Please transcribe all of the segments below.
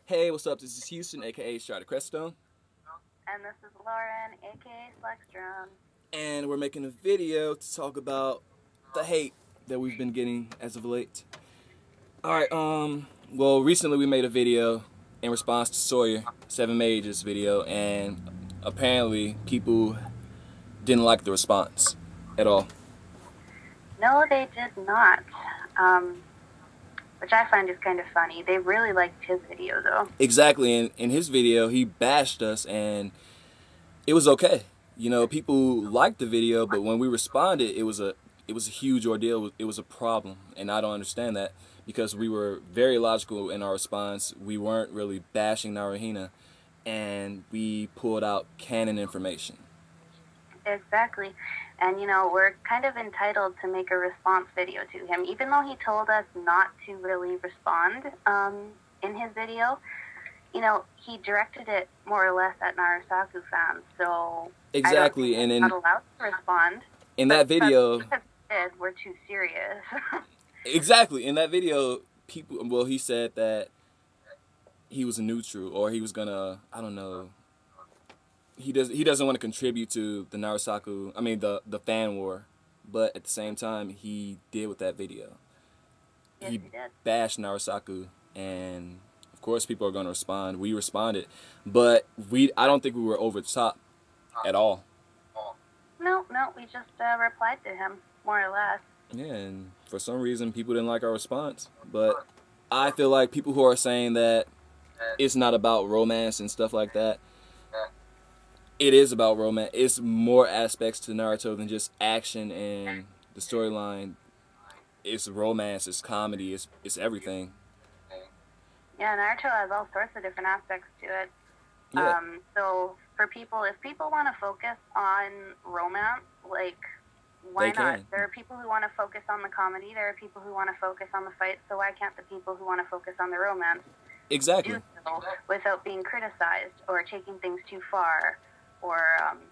Hey, what's up? This is Houston, aka StriderCrestone. And this is Lauren, aka Slextrem. And we're making a video to talk about the hate that we've been getting as of late. Alright, well, recently we made a video in response to Sawyer, 7 Mages video, and apparently people didn't like the response at all. No, they did not. Which I find is kind of funny. They really liked his video, though. Exactly, in his video, he bashed us, and it was okay. You know, people liked the video, but when we responded, it was a huge ordeal. It was a problem, and I don't understand that because we were very logical in our response. We weren't really bashing NaruHina, and we pulled out canon information. Exactly. And, you know, we're kind of entitled to make a response video to him, even though he told us not to really respond in his video. You know, he directed it more or less at Narusaku fans, so exactly, and not allowed to respond. In that video, we're too serious. Exactly, in that video, people. Well, he said that he was a neutral, or he was gonna. I don't know. He doesn't want to contribute to the Narusaku. I mean the fan war, but at the same time, he did with that video. Yes, he did. Bashed Narusaku, and of course people are going to respond. We responded, but I don't think we were over the top at all. No, we just replied to him, more or less. Yeah, and for some reason people didn't like our response. But I feel like people who are saying that it's not about romance and stuff like that, it is about romance. It's more aspects to Naruto than just action and the storyline. It's romance, it's comedy, it's everything. Yeah, Naruto has all sorts of different aspects to it. Yeah. So for people, if people want to focus on romance, like, why not? There are people who want to focus on the comedy. There are people who want to focus on the fight. So why can't the people who want to focus on the romance exactly do so without being criticized or taking things too far or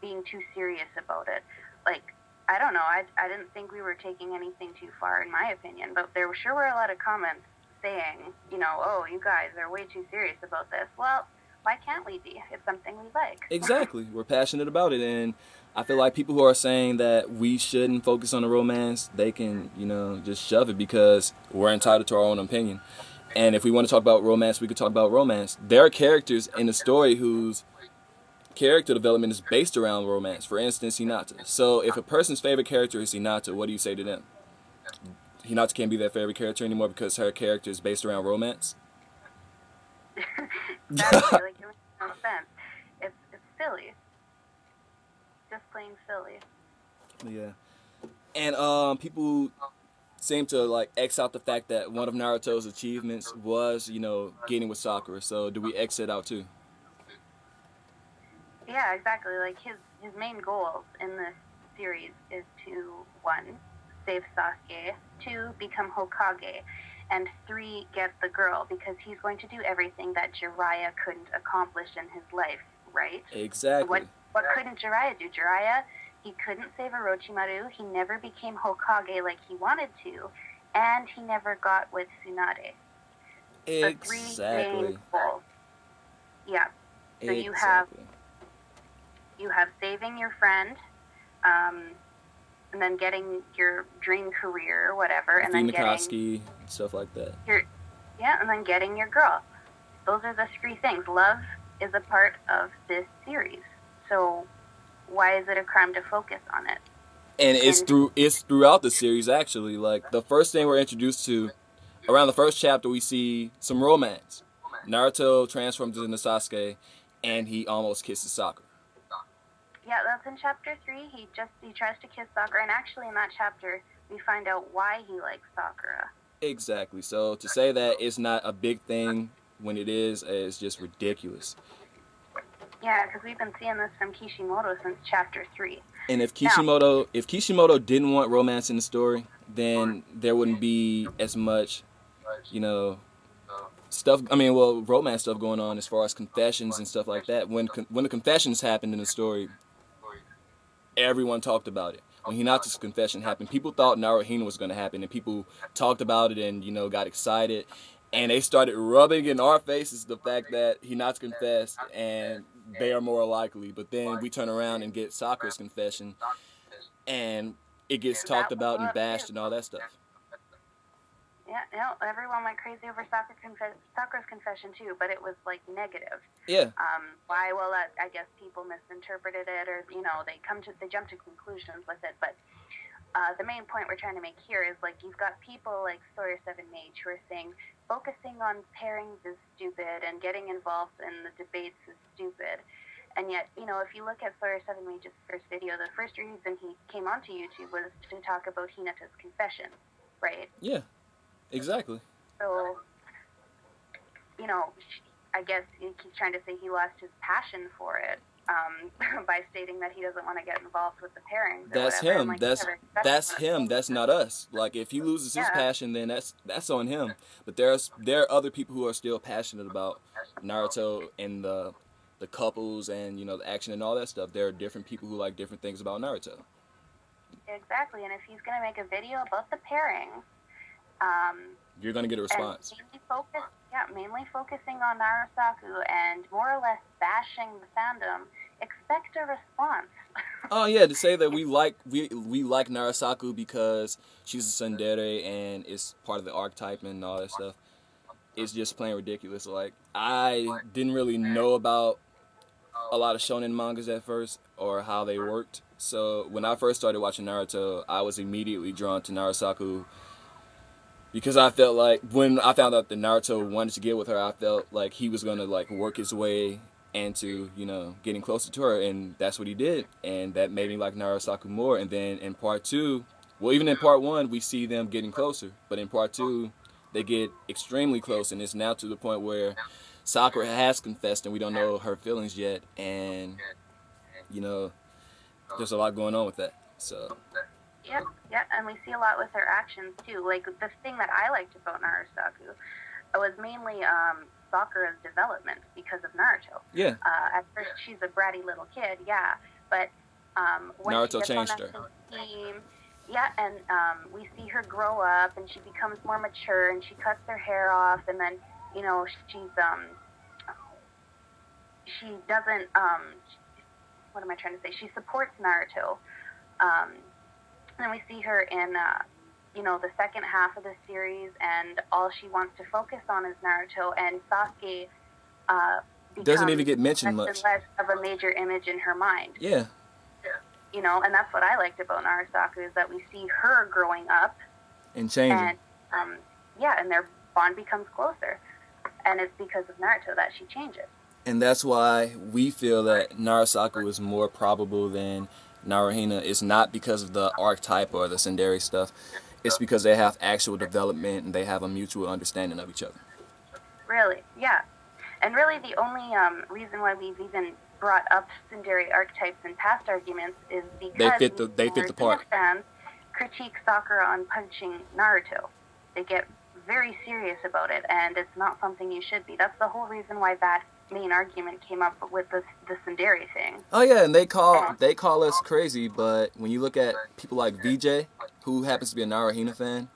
being too serious about it? Like, I don't know. I didn't think we were taking anything too far, in my opinion. But there sure were a lot of comments saying, you know, oh, you guys are way too serious about this. Well, why can't we be? It's something we like. Exactly. We're passionate about it, and I feel like people who are saying that we shouldn't focus on the romance, they can, you know, just shove it because we're entitled to our own opinion. And if we want to talk about romance, we could talk about romance. There are characters in the story whose character development is based around romance. For instance, Hinata. So if a person's favorite character is Hinata, what do you say to them? Hinata can't be their favorite character anymore because her character is based around romance? Exactly, like, it makes no sense. It's silly. Just plain silly. Yeah. And people seem to like X out the fact that one of Naruto's achievements was, you know, getting with Sakura. So do we X it out too? Yeah, exactly. Like, his main goals in this series is to, 1, save Sasuke, 2, become Hokage, and 3, get the girl, because he's going to do everything that Jiraiya couldn't accomplish in his life, right? Exactly. So what couldn't Jiraiya do? Jiraiya, he couldn't save Orochimaru, he never became Hokage like he wanted to, and he never got with Tsunade. Exactly. The 3 main goals. Yeah. So exactly. You have saving your friend, and then getting your dream career or whatever, and then getting stuff like that. And then getting your girl. Those are the 3 things. Love is a part of this series. So why is it a crime to focus on it? And it's throughout the series, actually. Like, the first thing we're introduced to, around the first chapter, we see some romance. Naruto transforms into Sasuke, and he almost kisses Sakura. Yeah, that's in chapter 3. He tries to kiss Sakura, and actually in that chapter, we find out why he likes Sakura. Exactly. So to say that it's not a big thing when it is just ridiculous. Yeah, because we've been seeing this from Kishimoto since chapter 3. And if Kishimoto didn't want romance in the story, then there wouldn't be as much, you know, stuff. I mean, well, romance stuff going on as far as confessions and stuff like that. When the confessions happened in the story, everyone talked about it. When Hinata's confession happened, people thought NaruHina was going to happen, and people talked about it and, you know, got excited. and they started rubbing in our faces the fact that Hinata's confessed and they are more likely. But then we turn around and get Sakura's confession, and it gets talked about and bashed and all that stuff. Yeah, no, everyone went crazy over Sakura's confession too, but it was like negative. Yeah. Why? Well, I guess people misinterpreted it, or they jump to conclusions with it. But the main point we're trying to make here is like you've got people like Sawyer 7Mage who are saying focusing on pairings is stupid and getting involved in the debates is stupid. And yet, if you look at Sawyer 7Mage's first video, the first reason he came onto YouTube was to talk about Hinata's confession, right? Yeah. Exactly. So, I guess he's trying to say he lost his passion for it by stating that he doesn't want to get involved with the pairings. That's him. Like, that's him. That's not us. Like, if he loses his passion, then that's on him. But there are other people who are still passionate about Naruto and the couples and the action and all that stuff. There are different people who like different things about Naruto. Exactly, and if he's gonna make a video about the pairings. You're going to get a response. Mainly focusing on Narusaku and more or less bashing the fandom. Expect a response. Oh yeah, to say that we like Narusaku because she's a tsundere and it's part of the archetype and all that stuff. It's just plain ridiculous. Like, I didn't really know about a lot of shonen mangas at first or how they worked. So when I first started watching Naruto, I was immediately drawn to Narusaku. Because I felt like when I found out that Naruto wanted to get with her, I felt like he was gonna like work his way into getting closer to her, and that's what he did, and that made me like Narusaku more. And then in part 2, well, even in part 1, we see them getting closer, but in part 2, they get extremely close, and it's now to the point where Sakura has confessed, and we don't know her feelings yet, and there's a lot going on with that. So. Yep, and we see a lot with her actions too. Like, the thing that I liked about Narusaku was mainly Sakura's development because of Naruto. Yeah. At first, she's a bratty little kid, but when Naruto she gets changed on that her. team, and we see her grow up, and she becomes more mature, and she cuts her hair off, and then she doesn't what am I trying to say? She supports Naruto. And we see her in, the second half of the series, and all she wants to focus on is Naruto, and Sasuke doesn't even get mentioned much. Less of a major image in her mind. Yeah. And that's what I liked about Narusaku, is that we see her growing up. And changing. And, and their bond becomes closer. And it's because of Naruto that she changes. And that's why we feel that Narusaku is more probable than NaruHina. Is not because of the archetype or the tsundere stuff. It's because they have actual development and they have a mutual understanding of each other. Really, yeah. And really the only reason why we've even brought up tsundere archetypes in past arguments is because they fit the part. Fans critique Sakura on punching Naruto. They get very serious about it, and it's not something you should be. That's the whole reason why that main argument came up with the tsundere thing. Oh yeah, and they call us crazy, but when you look at people like VJ, who happens to be a NaruHina fan,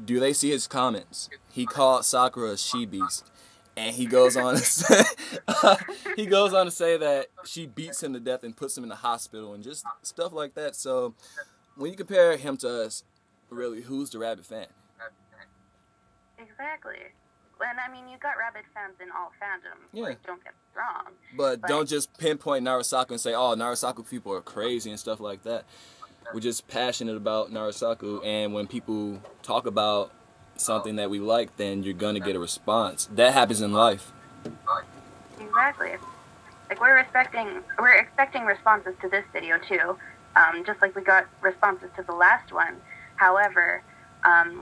do they see his comments? He called Sakura a she-beast, and he goes on to say, that she beats him to death and puts him in the hospital and just stuff like that. So when you compare him to us, really, who's the Rabbit fan? Exactly. And I mean, you got Rabbit fans in all fandoms. Yeah. Like, don't get me wrong. But don't just pinpoint Narusaku and say, oh, Narusaku people are crazy and stuff like that. We're just passionate about Narusaku, and when people talk about something that we like, then you're gonna get a response. That happens in life. Exactly. Like, we're expecting responses to this video too, just like we got responses to the last one. However,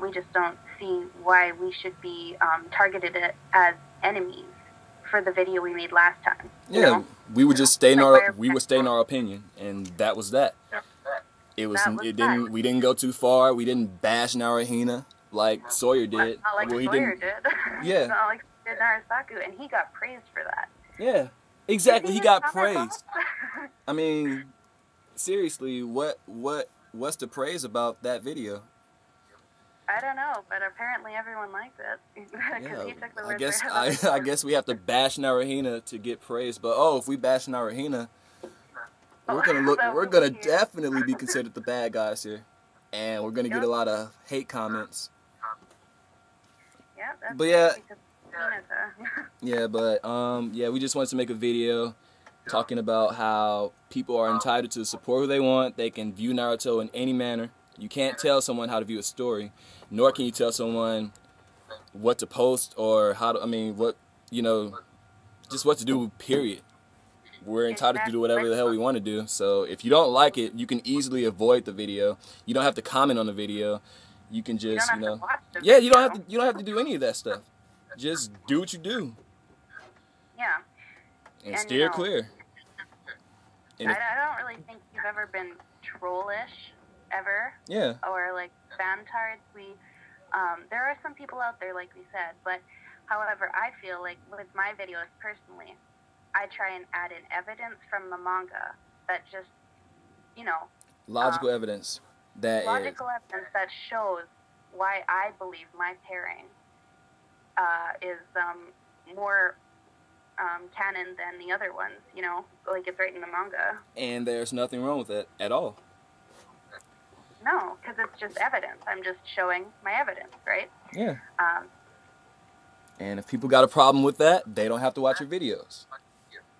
we just don't see why we should be targeted as enemies for the video we made last time. You know? We would just stay in our opinion, and that was that. We didn't go too far. We didn't bash NaruHina like Sawyer did. Not like Sawyer did. Yeah. Not like did Narusaku, and he got praised for that. Yeah, exactly. He got praised. I mean, seriously, what's the praise about that video? I don't know, but apparently everyone likes it. Because he took the words right out of I guess we have to bash NaruHina to get praise. But oh, if we bash NaruHina, we're gonna definitely be considered the bad guys here, and we're gonna get a lot of hate comments. Yeah, that's but yeah, yeah, we just wanted to make a video talking about how people are entitled to support who they want. They can view Naruto in any manner. You can't tell someone how to view a story, nor can you tell someone what to post or how to, just what to do, period. We're entitled to do whatever the hell we want to do. So if you don't like it, you can easily avoid the video. You don't have to comment on the video. You can just, you don't have to do any of that stuff. Just do what you do. Yeah. And steer clear. I don't really think you've ever been trollish. Ever. Yeah. Or like fantards. There are some people out there, like we said, but however, I feel like with my videos personally, I try and add in evidence from the manga that just, logical evidence that shows why I believe my pairing is more canon than the other ones. Like it's right in the manga. And there's nothing wrong with that at all. No, because it's just evidence. I'm just showing my evidence, right? Yeah. And if people got a problem with that, they don't have to watch your videos.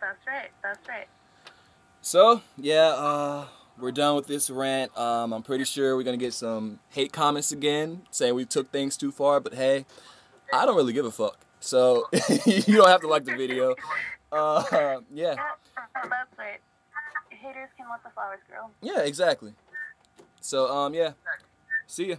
That's right. That's right. So, yeah, we're done with this rant. I'm pretty sure we're going to get some hate comments again saying we took things too far, but hey, I don't really give a fuck. So, you don't have to like the video. Yeah. That's right. Haters can let the flowers grow. Yeah, exactly. So, yeah. See ya.